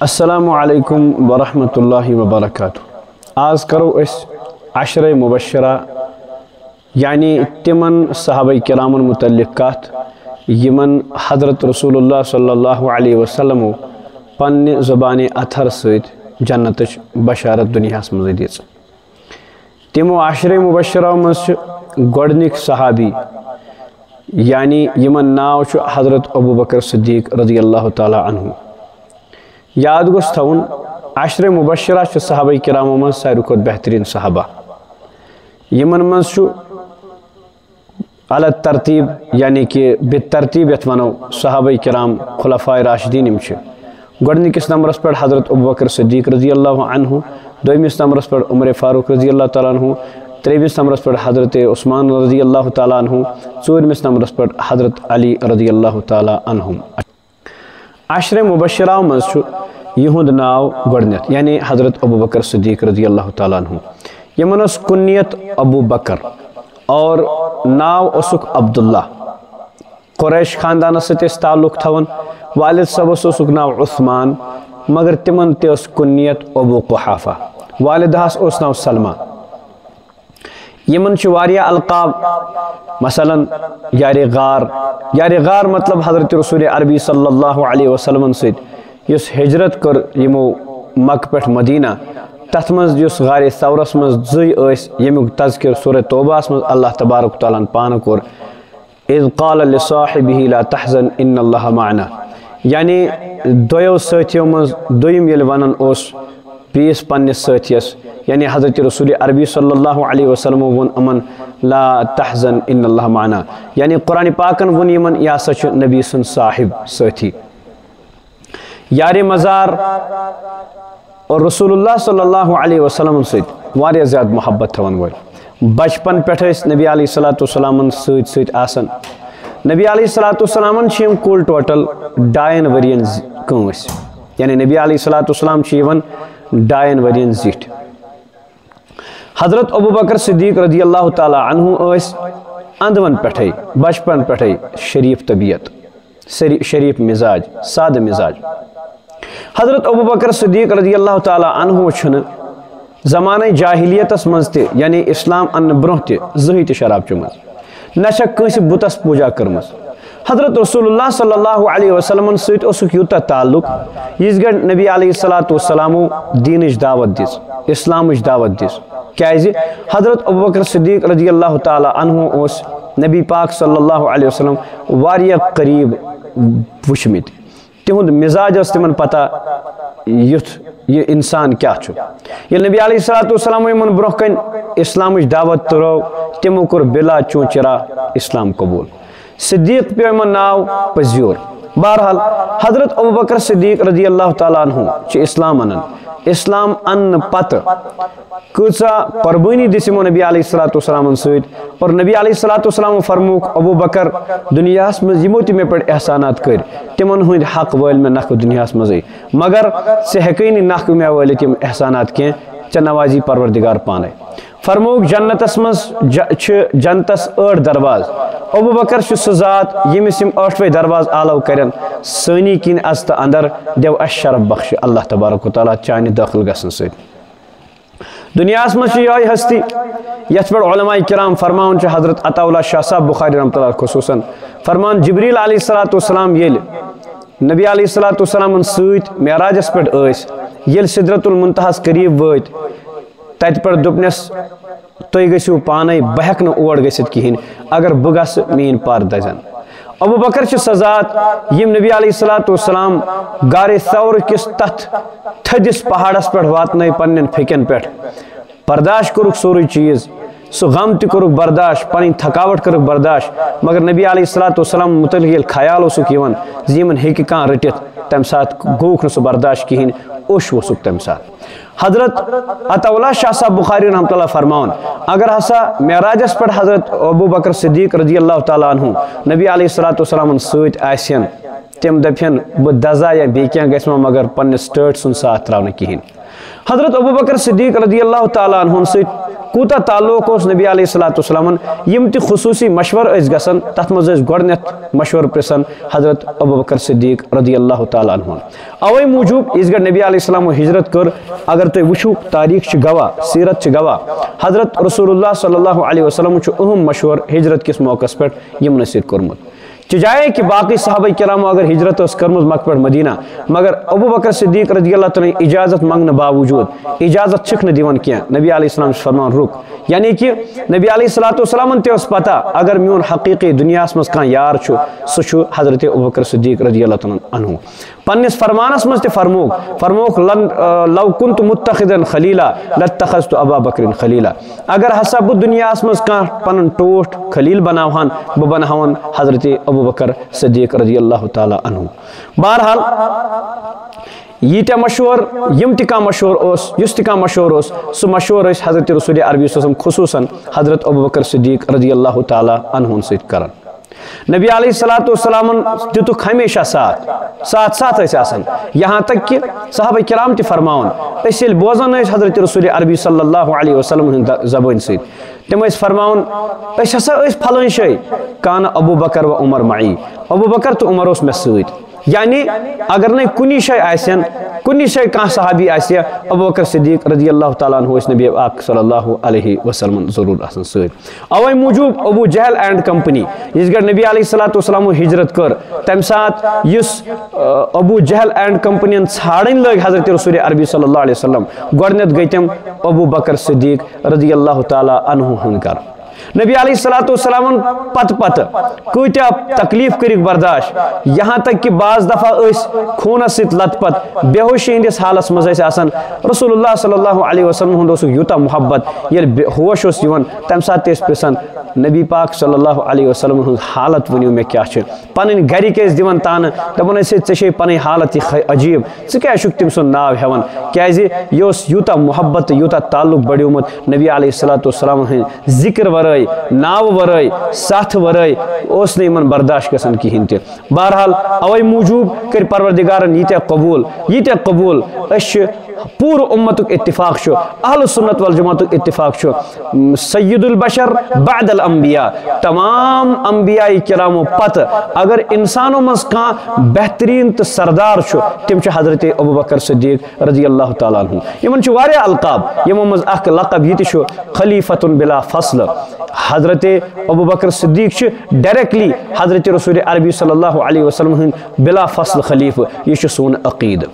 السلام علیکم ورحمۃ اللہ وبرکاتہ۔ آز کرو اس عشرہ مبشرہ یعنی تمن صحابہ کرامن متعلق کت یمن حضرت رسول اللہ صلی اللہ علیہ وسلم پنہ زبان اطہر ست جنت بشارت دنیاس مز دِژ۔ تمو عشرہ مبشرہ مز گۄڈنیک صحابی یعنی یمن ناو حضرت ابو بکر صدیق رضی اللہ تعالی عنہ۔ یاد گوٚژھ تھاوُن عشرہ مبشرہ صحابہ کرامو مز ساروی کھۄتہٕ بہترین صحابہ یمن مز علی ترتیب یعنی کہ بالترتیب یت ونو صحابہ کرام خلفائے راشدین یم گۄڈنِکِس نمبرس پہ حضرت ابو بکر صدیق رضی اللہ عنہ، دویمِس نمبرس پہ عمر فاروق رضی اللہ تعالیٰ عنہ، تریمِس نمبرس پہ حضرت عثمان رضی اللہ تعالیٰ عنہ، ژوٗرمِس نمبرس پہ حضرت علی رضی اللہ تعالیٰ عنہ۔ عشرہ مبشرہ مز یہند ناو گۄڈنیتھ یعنی حضرت ابو بکر صدیق رضی اللہ تعالیٰ عنہ۔ یمن اس کنیت ابو بکر اور ناو اسک عبداللہ، قریش خاندان ست تعلق تھاون۔ والد صاحبس اسک ناو عثمان مگر تمن تہ کنیت ابو قحافہ، والدہس اس ناو سلمہ۔ یمن واریاہ القاب مثلا یار غار، یار غار مطلب حضرت رسول عربی صلی اللہ علیہ وسلم ست یس ہجرت کر یمو مکہ پہ مدینہ، تت مز یس غار ثورس مز زی یمیک تذکر سورہ توبہ مز اللہ تبارک تعالیٰ پانہ کور اذ قال لصاحبہ لا تحزن ان اللہ معنا، یعنی دویو ساتھیو مز دویم یل ونن اس بیس پنس ساتھیس یعنی حضرت رسول عربی صلی اللہ علیہ وسلم ون امن لا تحزن ان اللہ معنا، یعنی قرآن پاکن ون یمن یہ ہسا نبی سن صاحب ساتھی۔ یار مزار اور رسول اللہ صلی اللہ علیہ وسلم ست واریاہ زیادہ محبت تھون وول، بچپن پہ نبی علیہ الصلوۃ والسلام ست آسان۔ نبی علیہ الصلوۃ والسلام کل ٹوٹل 2 ورین کٲنٛسہِ، یعنی نبی علیہ الصلوۃ والسلام 2 ورین زِٹھۍ۔ حضرت ابو بکر صدیق رضی اللہ تعالیٰ عنہ اندون پہ بچپن پہ شریف طبیعت، شریف مزاج، سادہ مزاج۔ حضرت ابو بکر صدیق رضی اللہ تعالیٰ عنہ زمانہ جاہلیتس مز تہ یعنی اسلام ان برہ تہ زٕہٕنۍ تہ شراب چوٚمُت، نہ چھکھ کٲنٛسہِ بُتس پوجا کٔرمٕژ۔ حضرت رسول اللہ صلی اللہ علیہ وسلم ست اوسُکھ یوٗتاہ تعلق یِژ گرِ نبی علیہ الصلوۃ والسلامو دینٕچ دعوت دِژ، اسلامٕچ دعوت دِژ۔ کیازِ حضرت ابو بکر صدیق رضی اللہ تعالیٰ عنہ اوس نبی پاک صلی اللہ علیہ وسلم واریاہ قریب وٕچھمٕتۍ، تِہُنٛد مزاج ٲس تِمن پتہ یُتھ یہ انسان کیا چھُ۔ ییٚلہِ نبی علیہ الصلوۃ والسلام یِمن برونٛہہ کَنہِ اسلامٕچ دعوت ترٲو تِمو کوٚر بلا چون چرا اسلام قبول، صدیق پیو یِمن ناو پٔزیور۔ بہرحال حضرت ابو بکر صدیق رضی اللہ تعالیٰ عنہ چھِ اسلام انان، اسلام ان پتہ کۭژاہ قربٲنی دِژ یِمو نبی علیہ الصلوۃ والسلام ست، اور نبی علیہ الصلوۃ والسلام فرموک ابو بکر دنیاہس مز یِمو تہِ مےٚ پٮ۪ٹھ احسانات کٔرۍ تِمن ہُنٛد حق وٲلۍ مےٚ نکھٕ دنیاہس منٛزٕے، مگر ژٕ ہیٚکٕے نہٕ نکھٕ مےٚ وٲلِتھ یِم احسانات کینٛہہ، ژےٚ نوازی پروردگار پانے۔ فرموک جنتس مز چھِ جنتس 8 درواز، ابو بکر چھُ سُہ ذات ییٚمِس یِم 8وے درواز آلو کرن، سٲنی کِنۍ اژ تہٕ اندر دیو اَسہِ شرف بخش اللہ تبارک و تعالیٰ چانہِ دٲخل گژھنہٕ سۭتۍ۔ دنیاہس مز یہے ہستی یت پہ علماء کرام فرمان حضرت عطا اللہ شاہ صاحب بخاری رحمۃ اللہ خصوصاً فرمان جبریل علیہ الصلوۃ والسلام ییٚلہِ نبی علیہ الصلوۃ والسلام ست معراجس پہ ییٚلہِ سدرۃ المنتہاس قریب وٲتۍ تتہِ پہ دوٚپنس تُہۍ گٔژھِو پانے، بہٕ ہیٚکہٕ نہٕ اور گٔژھِتھ کِہیٖنۍ، اگر بہٕ گژھٕ میٛٲنۍ پر دزن۔ ابو بکر چھِ سۄ ذات یِم نبی علیہ الصلوۃ والسلام غارِ ثور کِس تتھ تھدِس پہاڑس پہ واتنٲے پننٮ۪ن پھیٚکٮ۪ن پٮ۪ٹھ، برداشت کوٚرُکھ سورُے چیٖز، سُہ غم تہِ کوٚرُکھ برداشت، پنٕنۍ تھکاوٹ کٔرٕکھ برداشت، مگر نبی علیہ الصلوۃ والسلام متعلق ییٚلہِ خیال اوسُکھ یِوان زِ یِمن ہیٚکہِ کانٛہہ رٔٹِتھ تمہِ ساتہٕ گوٚوُکھ نہٕ سُہ برداشت کِہیٖنۍ، اوٚش ووٚسُکھ تمہِ ساتہٕ۔ حضرت عطا اللہ شاہ صاحب بخاری رحمۃ اللہ فرماون اگر ہسا معراجس پہ حضرت ابو بکر صدیق رضی اللہ تعالیٰ عنہ نبی علیہ الصلوۃ والسلام ست آسن، تم دپن بہ دزا یا بیٚیہِ کینٛہہ گژھِ مگر پننس سٹیٹ سُنٛد ساتھ تراونہٕ کِہیٖنۍ۔ حضرت ابوبکر صدیق رضی اللہ تعالیٰ عنہ ست کوتا تعلق اس نبی علیہ الصلوۃ والسلام یم تہ خصوصی مشور اس گسن تت مز گۄڈنیتھ مشور پرسن حضرت ابوبکر صدیق رضی اللہ تعالیٰ عنہ اوے موجوب اس گڈ نبی علیہ السلام ہجرت کر اگر تُہۍ وٕچھو تاریخ چھ گواہ سیرت چھ گواہ حضرت رسول اللہ صلی اللہ علیہ وسلم چھ اہم مشور ہجرت کس موقع پہ یمن سۭتۍ کوٚرمُت چاہے کہ باقی صحابہ کرام اگر ہجرت اس کرمز مکہ پہ مدینہ مگر ابوبکر صدیق رضی اللہ تعالیٰ اجازت منگنے باوجود اجازت چھک نہ دیوان کیا نبی علیہ السلام فرمان رک یعنی کہ نبی علیہ الصلوۃ والسلام تہ اس پتہ اگر میون حقیقی دنیا مز کان یار چھو سہ چھو حضرت ابوبکر صدیق رضی اللہ تعالیٰ عنہ پنس فرمانس مز تہ فرموک لو کنت متخذا خلیلا لاتخذت ابا بکر خلیلا اگر ہسا بہ دنیا مز کان پنن ٹوٹھ خلیل بناوہن بہ بناون حضرت ابوبکر صدیق رضی اللہ تعالیٰ عنہ بہرحال یہ مشور یم تہ مشور اس تہ مشور سہ مشور حضرت رسول عربی صلی اللہ علیہ وسلم خصوصاً حضرت ابوبکر صدیق رضی اللہ تعالیٰ عنہ ست کران نبی علیہ الصلوۃ والسلام دتک ہمیشہ ساتھ آسان یہاں تک کہ صحابہ کرام تہ فرماون اس یل بوزان حضرت رسول عربی صلی اللہ علیہ وسلم زبان ست تم فرماون اس ہسا پھلن شے کان ابو بکر و عمر معی ابو بکر تو عمر اس میں ست یعنی اگر نہ کنی شے آسن کنی شے کان صحابی آسیا ابو بکر صدیق رضی اللہ تعالیٰ عنہ اس نبی پاک صلی اللہ علیہ وسلم ضرور آسن ست اوے موجوب ابو جہل اینڈ کمپنی اس گڈ نبی علیہ الصلوۃ والسلام ہجرت کر تم سات اس ابو جہل اینڈ کمپنی ژھاڑن لگ حضرت رسول عربی صلی اللہ علیہ وسلم گۄڈنیتھ گئی تم ابو بکر صدیق رضی اللہ تعالیٰ عنہ ہن کر نبی علیہ الصلوۃ والسلام پت کتیا تکلیف کرک برداشت یہاں تک کہ بعض دفعہ خونس ست لت پت بے ہوشی ہندس حالس مز آسان رسول اللہ صلی اللہ علیہ وسلم ہند یوتہ محبت یل ہوش تمہ سات پرسان نبی پاک صلی اللہ علیہ وسلم ہند حالت ونیو میں کیا پن گرک دان تانہ دپان ژے پن حالت یہ عجیب ژٕ تم سن ناو ہیوان کیازِ یہ یوتہ محبت یوتہ تعلق بڑیومت نبی علیہ الصلوۃ والسلام ہند ذکر ورائے ناو ورائے ساتھ ورائے اس نے من برداشت گژھان کہین تہ بہرحال اوے موجوب کر پروردگارن یہ قبول اس پور امتک اتفاق چھو اہل سنت والجماعت اتفاق چھو سید البشر بعد الانبیاء تمام انبیاء کرامو پت اگر انسانوں مز کان بہترین تو سردار چھو تم چھ حضرت ابوبکر صدیق رضی اللہ تعالیٰ عنہ یمن چھ واریاہ القاب یمن مز اخ لقب یہ چھو خلیفۃ بلا فصل حضرت ابوبکر صدیق چھ ڈائریکٹلی حضرت رسول عربی صلی اللہ علیہ وسلم بلا فصل خلیفہ یہ چھ سون عقید